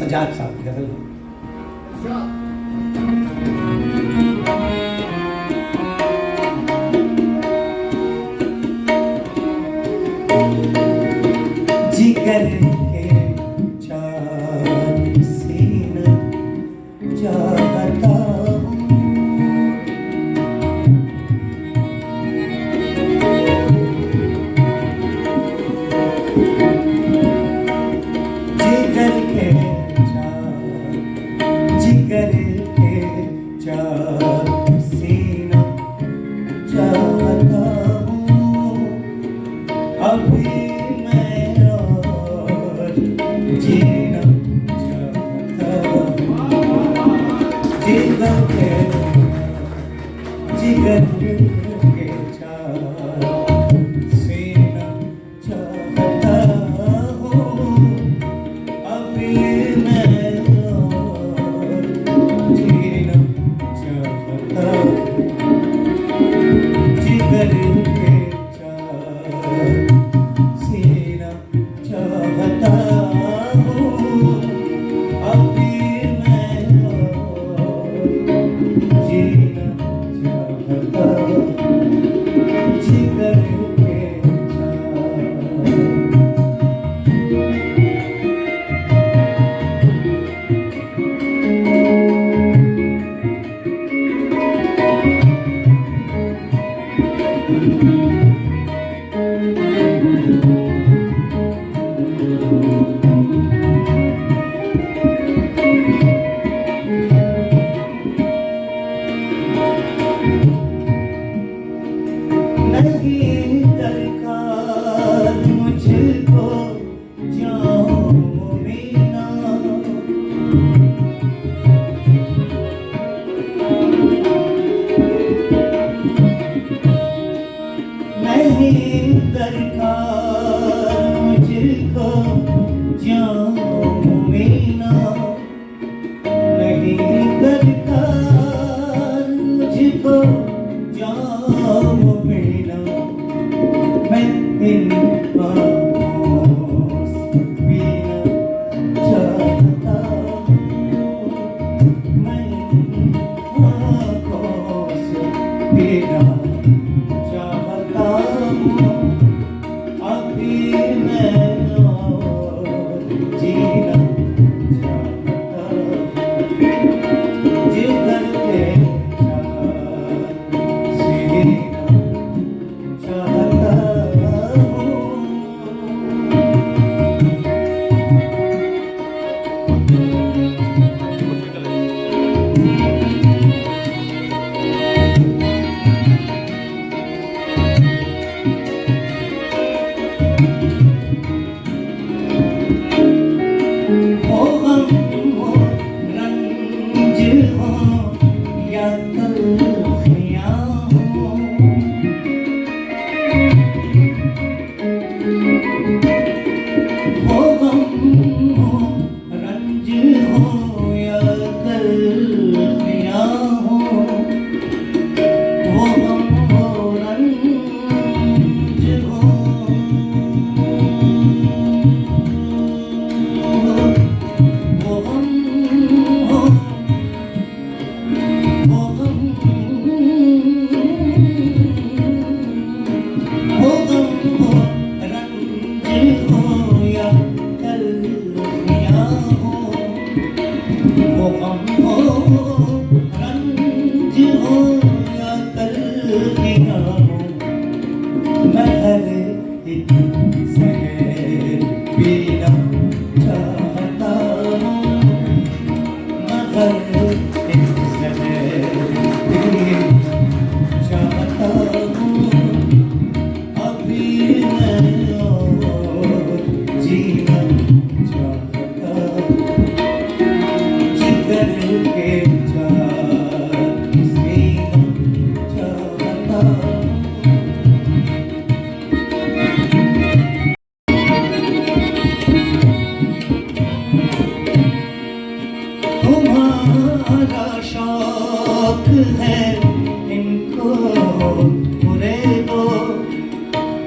सजाद साहब की गजल जिगर के चार सीना चाहता जिगर के चार सीना चाहता हूँ अभी मैं और जीना चाहता हूँ जिगर के चार सीना चाहता हूँ अभी मैं जिगर के चार सीना चाहता हूँ अभी मैं जीना चाहता जिगर के नहीं दरकार मुझको जाऊं मीना नहीं दरकार मुझको जाऊं मीना नहीं दरकार मुझको जाऊं मीना मैं इन आँखों से पीना चाहता हूँ मैं आँखों से पीना चाहता हूँ अभी मैं और जीना चाहता हूँ जिगर के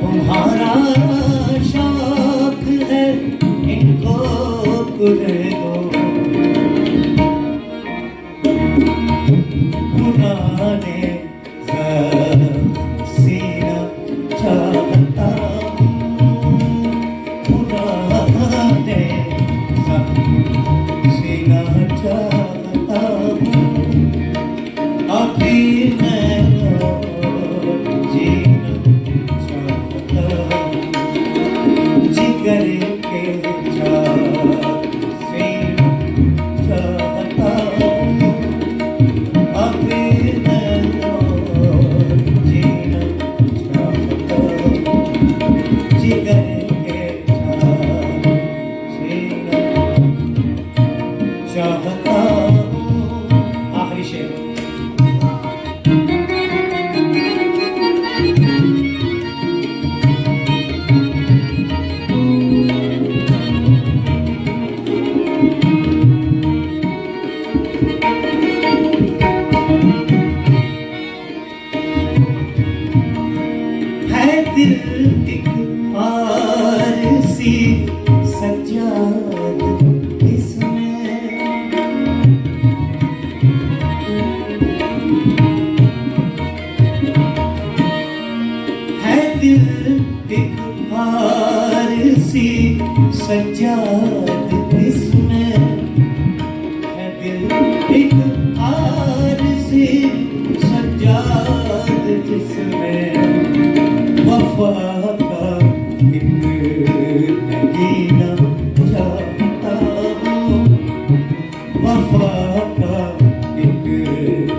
तुम्हारा शौक है इनको पूरे दो। चाहता हूँ। आखिरी शेर। है दिल एक आरसी सज्जाद इसमें, है दिल एक आरसी सज्जाद इसमें, है दिल एक आरसी सज्जाद जिसमें वफा का एक नगीना चाहता हूँ, वफा का एक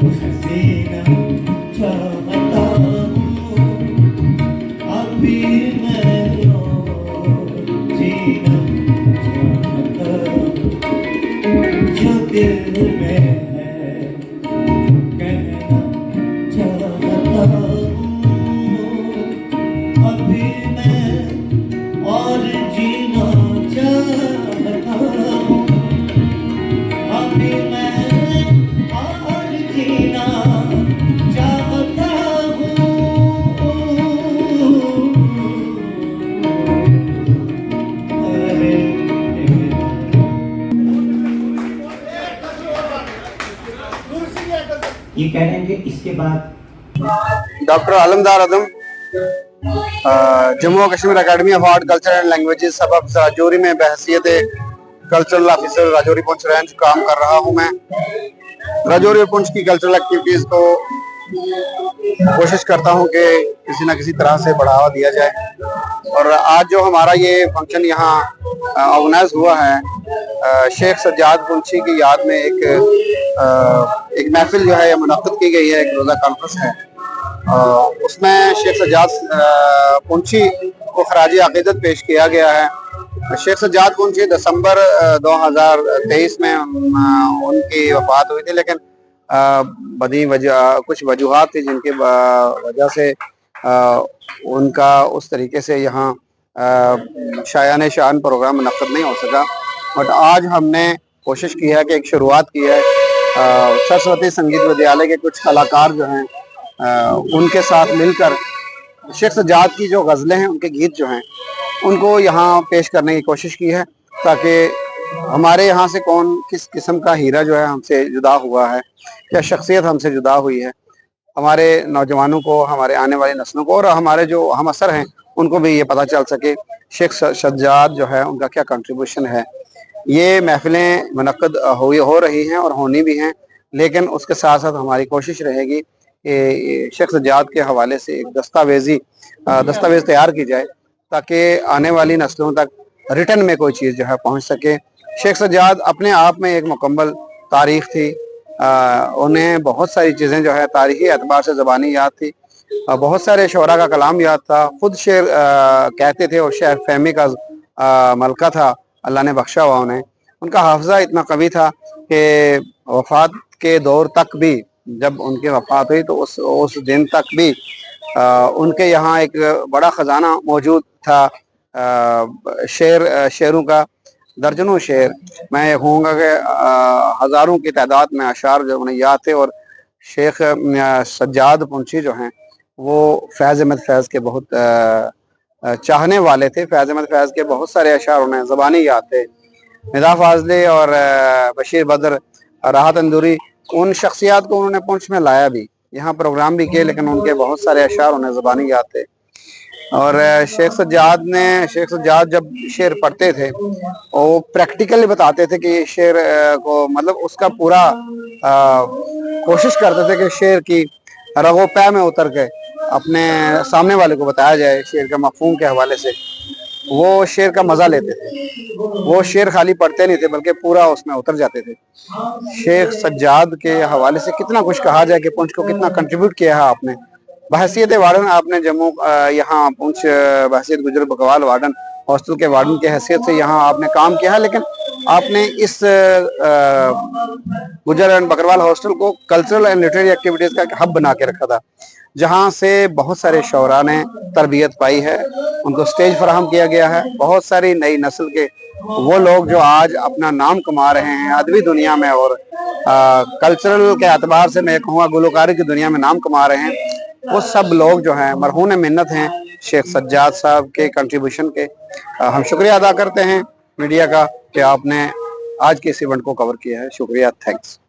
खजीना चाहता हूँ। अभी मैं जीना चाहता हूँ, जो दिल में है कहना चाहता हूँ। अभी मैं और जीना चाहता हूँ, अभी मैं और जीना चाहता हूँ। अरे ये कह रहे हैं कि इसके बाद doctor Alamdar Adam, Jammu Kashmir academy of art culture and languages सब अफसर राजौरी में बहसीत cultural officer Rajouri Poonch range काम कर रहा हूं। मैं राजौरी और पुंछ की कल्चरल एक्टिविटीज को कोशिश करता हूं कि किसी न किसी तरह से बढ़ावा दिया जाए। और आज जो हमारा ये फंक्शन यहाँ ऑर्गेनाइज हुआ है, शेख सज्जाद पुंछी की याद में एक महफिल जो है मुनक्किद की गई है, एक रोज़ा कॉन्फ्रेंस है। उसमें शेख सज्जाद पुंछी को खराज अकीदत पेश किया गया है। शेख सज्जाद पुंछी दिसंबर 2023 में उनकी वफात हुई थी, लेकिन कुछ वजूहात थी जिनके वजह से उनका उस तरीके से यहाँ शायान शान प्रोग्राम मुनक्किद नहीं हो सका। बट आज हमने कोशिश की है कि एक शुरुआत की है। सरस्वती संगीत विद्यालय के कुछ कलाकार जो हैं उनके साथ मिलकर शेख सज्जाद की जो गज़लें हैं, उनके गीत जो हैं, उनको यहाँ पेश करने की कोशिश की है, ताकि हमारे यहाँ से कौन किस किस्म का हीरा जो है हमसे जुदा हुआ है, क्या शख्सियत हमसे जुदा हुई है, हमारे नौजवानों को, हमारे आने वाली नस्लों को और हमारे जो हम असर हैं उनको भी ये पता चल सके शेख सज्जाद जो है उनका क्या कंट्रीब्यूशन है। ये महफिलें मुनक्किद हो रही हैं और होनी भी हैं, लेकिन उसके साथ साथ हमारी कोशिश रहेगी कि शेख सज्जाद के हवाले से एक दस्तावेज तैयार की जाए, ताकि आने वाली नस्लों तक रिटर्न में कोई चीज़ जो है पहुंच सके। शेख सज्जाद अपने आप में एक मुकम्मल तारीख थी। उन्हें बहुत सारी चीज़ें जो है तारीखी एतबार से ज़बानी याद थी, बहुत सारे शोरा का कलाम याद था, खुद शेर कहते थे और शेर फहमी का मलका था, अल्लाह ने बख्शा हुआ उन्हें। उनका हाफजा इतना कवी था कि वफात के दौर तक भी, जब उनकी वफात हुई तो उस दिन तक भी उनके यहाँ एक बड़ा ख़जाना मौजूद था शेरों का, दर्जनों शेर। मैं ये कहूँगा कि हज़ारों की तादाद में अशार जो उन्हें याद थे। और शेख सज्जाद पुंछी जो हैं वो फैज़ अहमद फैज़ के बहुत चाहने वाले थे। फैज़ अहमद फैज़ के बहुत सारे अशार उन्हें ज़बानी याद थे। निदा फाजले और बशीर बदर, राहत अंदूरी, उन शख्सियात को उन्होंने पुंछ में लाया भी, यहाँ प्रोग्राम भी किए, लेकिन उनके बहुत सारे अशार उन्हें ज़बानी याद थे। और शेख सज्जाद जब शेर पढ़ते थे वो प्रैक्टिकली बताते थे कि शेर को मतलब उसका पूरा कोशिश करते थे कि शेर की रगो पै में उतर के अपने सामने वाले को बताया जाए शेर का मफहूम के हवाले से। वो शेर का मज़ा लेते थे, वो शेर खाली पढ़ते नहीं थे बल्कि पूरा उसमें उतर जाते थे। शेख सज्जाद के हवाले से कितना कुछ कहा जाए कि पुंछ को कितना कंट्रीब्यूट किया है आपने। बहसीत वार्डन आपने जम्मू यहाँ पुंछ बहसीत गुजर बकवाल वार्डन हॉस्टल के वार्डन की हैसियत से यहाँ आपने काम किया है, लेकिन आपने इस गुजर एंड बकरवाल हॉस्टल को कल्चरल एंड लिटरेरी एक्टिविटीज का एक हब बना के रखा था, जहां से बहुत सारे शौरा ने तरबियत पाई है, उनको स्टेज फराहम किया गया है। बहुत सारी नई नस्ल के वो लोग जो आज अपना नाम कमा रहे हैं अदबी दुनिया में और कल्चरल के एतबार से मैं कहूँगा गुलकारी की दुनिया में नाम कमा रहे हैं, वो सब लोग जो हैं मरहून मिन्नत हैं शेख सज्जाद साहब के कंट्रीब्यूशन के। हम शुक्रिया अदा करते हैं मीडिया का कि आपने आज के इस इवेंट को कवर किया है। शुक्रिया, थैंक्स।